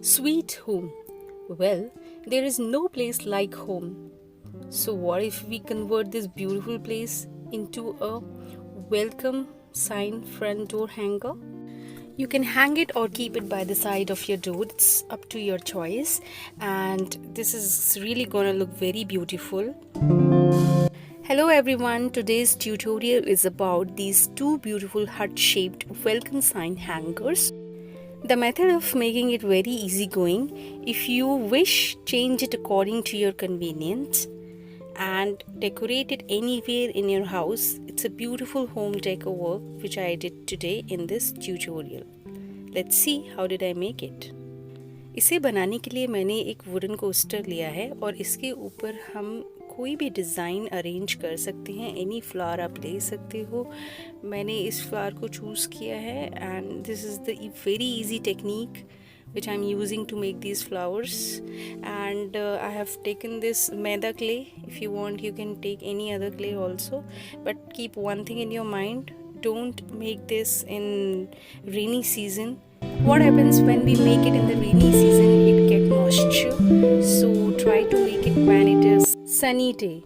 Sweet home. Well, there is no place like home. So, what if we convert this beautiful place into a welcome sign front door hanger? You can hang it or keep it by the side of your door. It's up to your choice, and this is really gonna look very beautiful. Hello everyone, today's tutorial is about these two beautiful heart-shaped welcome sign hangers. The method of making it very easygoing. If you wish, change it according to your convenience and decorate it anywhere in your house. It's a beautiful home decor work which I did today in this tutorial. Let's see how did I make it. इसे बनाने के लिए मैंने एक wooden coaster लिया है और इसके ऊपर हम कोई भी डिज़ाइन अरेंज कर सकते हैं. एनी फ्लावर आप ले सकते हो. मैंने इस फ्लावर को चूज़ किया है and this is the very easy technique which I'm using to make these flowers. And I have taken this maida clay. If you want, you can take any other clay also, but keep one thing in your mind: don't make this in rainy season. What happens when we make it in the rainy season? It get moisture, so try to make it when it is sunny day.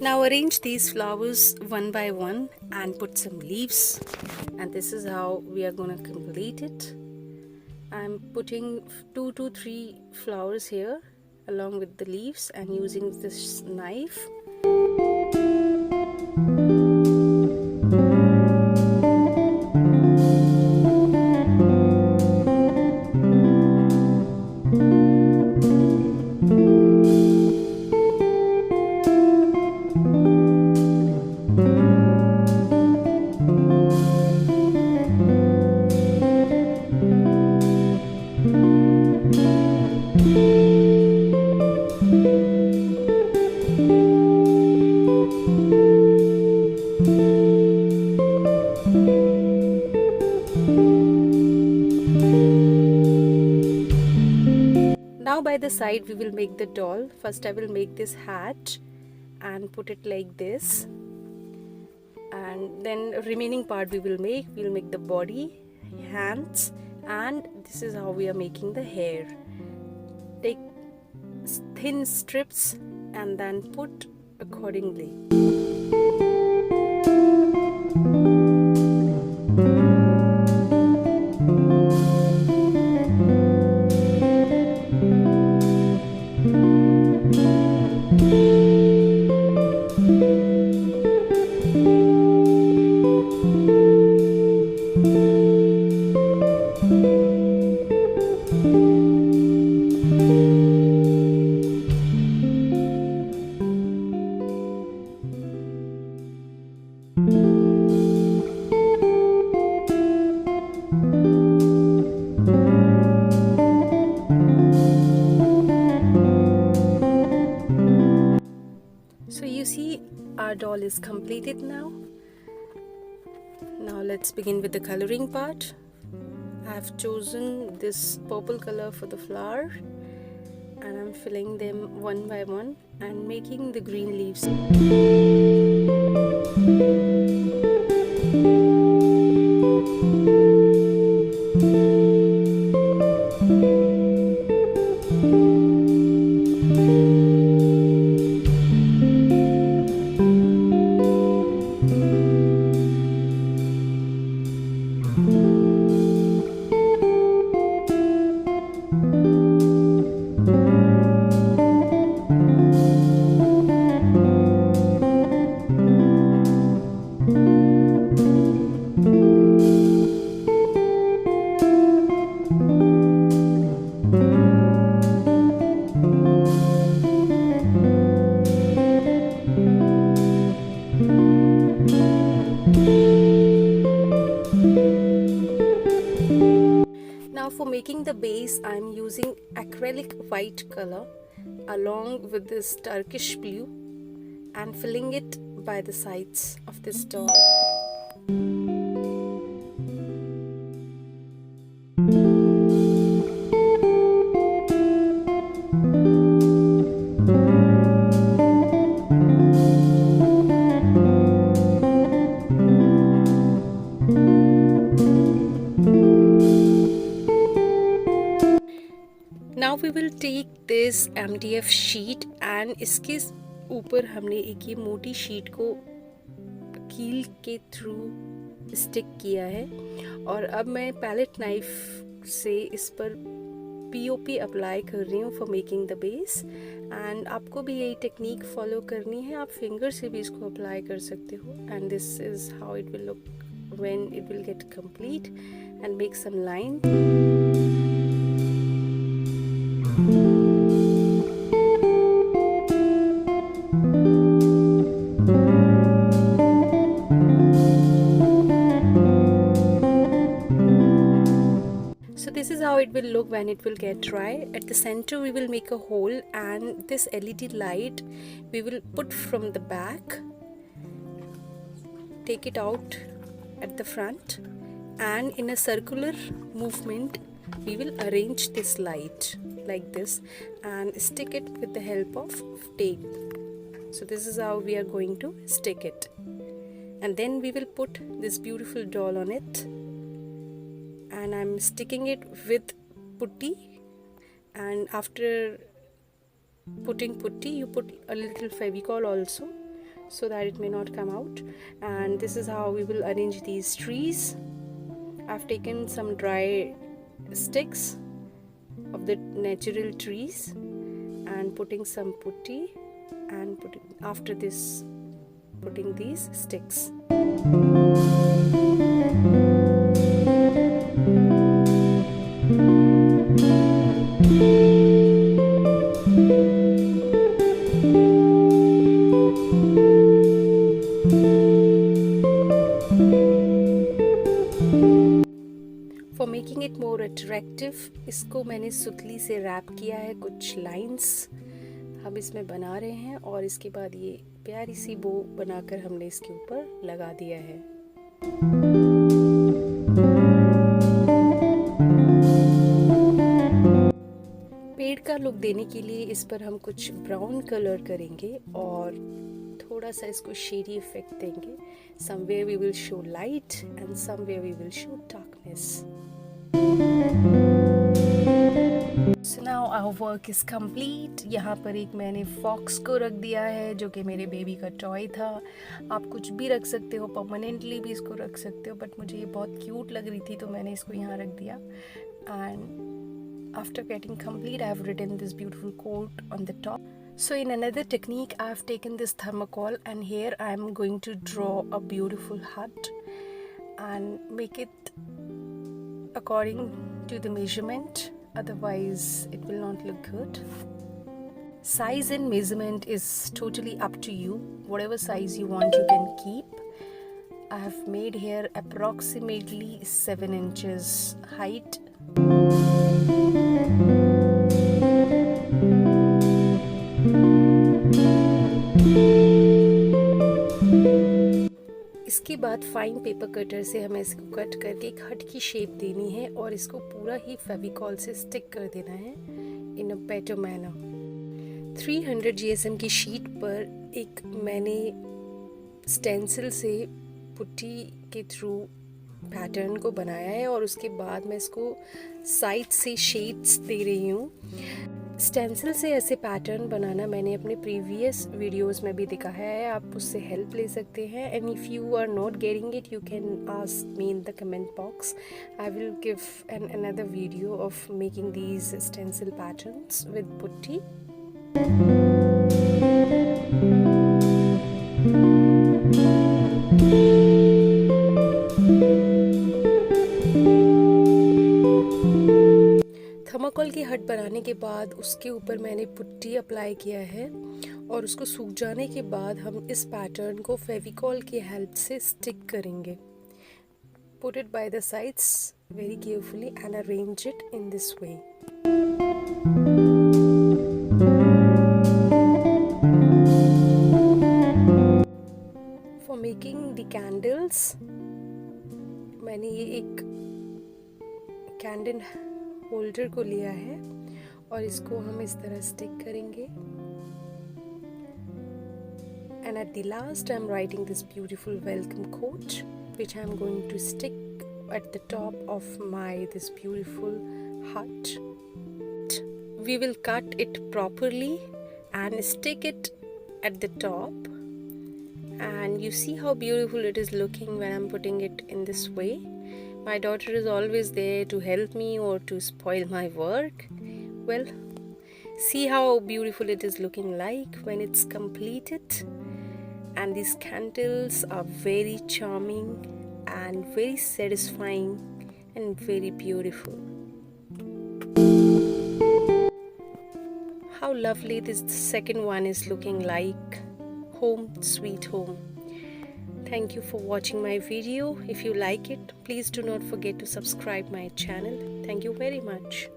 Now arrange these flowers one by one and put some leaves, and this is how we are gonna complete it. I'm putting 2 to 3 flowers here along with the leaves and using this knife. Now by the side we will make the doll. First I will make this hat and put it like this, and then remaining part we'll make the body, hands, and this is how we are making the hair. Take thin strips and then put accordingly. So you see our doll is completed now. Now let's begin with the coloring part. I have chosen this purple color for the flower and I'm filling them one by one and making the green leaves. Now for making the base, I am using acrylic white color along with this Turkish blue and filling it by the sides of this doll. Now we will take this MDF sheet and इसके ऊपर हमने एक ये मोटी sheet को कील के through stick किया है और अब मैं पैलेट नाइफ से इस पर POP अप्लाई कर रही हूँ for making the base. And आपको भी यही टेक्निक फॉलो करनी है, आप फिंगर से भी इसको अप्लाई कर सकते हो। And this is how it will look when it will get complete and make some line. So this is how it will look when it will get dry. At the center we will make a hole and this LED light we will put from the back, take it out at the front, and in a circular movement we will arrange this light like this and stick it with the help of tape. So this is how we are going to stick it, and then we will put this beautiful doll on it. And I'm sticking it with putty, and after putting putty you put a little Fevicol also so that it may not come out. And this is how we will arrange these trees. I've taken some dry sticks of the natural trees and putting some putty and after this putting these sticks. For making it more attractive, इसको मैंने सुतली से rap किया है, कुछ lines हम इसमें बना रहे हैं और इसके बाद ये प्यारी सी बो बनाकर हमने इसके ऊपर लगा दिया है। पेड़ का लुक देने के लिए इस पर हम कुछ ब्राउन कलर करेंगे और थोड़ा सा इसको शेडी इफेक्ट देंगे। Somewhere we will show light and somewhere we will show darkness. So now our work is complete. यहाँ पर एक मैंने फॉक्स को रख दिया है जो कि मेरे बेबी का टॉय था। आप कुछ भी रख सकते हो, परमानेंटली भी इसको रख सकते हो, बट मुझे ये बहुत क्यूट लग रही थी तो मैंने इसको यहाँ रख दिया। And after getting complete I have written this beautiful quote on the top. So in another technique I have taken this thermocol and here I am going to draw a beautiful hut and make it according to the measurement, otherwise it will not look good. Size and measurement is totally up to you. Whatever size you want you can keep. I have made here approximately 7 inches height. इसके बाद fine paper cutter से हमें इसको cut करके एक हट की shape देनी है और इसको पूरा ही फेविकॉल से स्टिक कर देना है इन अ बेटर मैनर। 300 GSM की शीट पर एक मैंने स्टेंसिल से पुट्टी के थ्रू पैटर्न को बनाया है और उसके बाद मैं इसको साइड से शेड्स दे रही हूँ। स्टेंसिल से ऐसे पैटर्न बनाना मैंने अपने प्रीवियस वीडियोस में भी दिखाया है, आप उससे हेल्प ले सकते हैं। And if you are not getting it you can ask me in the comment box. I will give another video of making these stencil patterns with putty. Thermocol की हट बनाने के बाद उसके ऊपर मैंने पुट्टी अप्लाई किया है और उसको सूख जाने के बाद हम इस पैटर्न को फेविकॉल की हेल्प से स्टिक करेंगे। Put it by the sides very carefully and arrange it in this way. For making the candles मैंने ये एक कैंडल होल्डर को लिया है और इसको हम इस तरह स्टिक करेंगे। And at the last I am writing this beautiful welcome quote which I am going to stick at the top of my this beautiful hut. we will cut it properly and stick it at the top, and you see how beautiful it is looking when I'm putting it in this way. My daughter is always there to help me or to spoil my work. Well, see how beautiful it is looking like when it's completed. And these candles are very charming and very satisfying and very beautiful. How lovely this second one is looking like. Home sweet home. Thank you for watching my video. If you like it, please do not forget to subscribe my channel. Thank you very much.